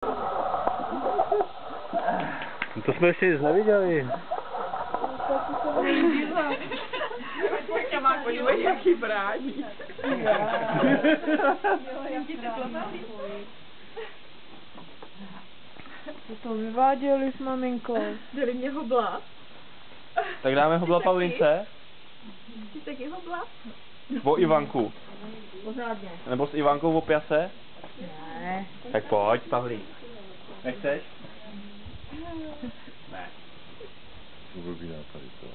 To jsme ještě nic neviděli. Počkej, má podívej, jaký brání. Co to vyváděli s maminkou? Dali mě hobla. Tak dáme hobla Paulince? Ty taky hobla? O Ivanku. Pořádně. Nebo s Ivankou o pjase? Ne. Tak pojď, Pavlík. Nechceš? Ne. Blbý nápady to.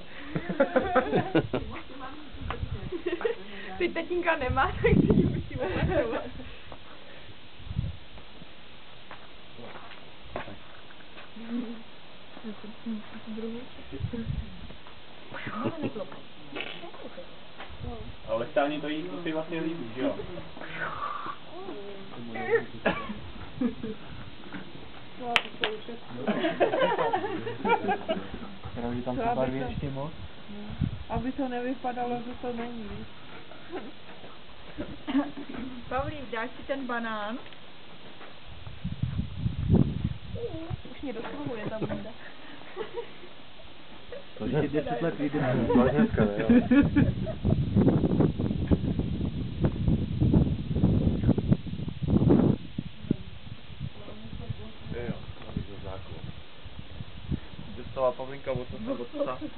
Teď tatínka nemá, tak si ji musím uvažovat. Ale lestání to jí to si vlastně líbí, že jo? Pravdě tam to barví ještě moc? Aby to nevypadalo, že to není. Pavlík, dáš si ten banán? Už mě dosluhuje ta bunda. To je 10 let vyjde bláznětka, jo? Dostala Pavlinka od otce.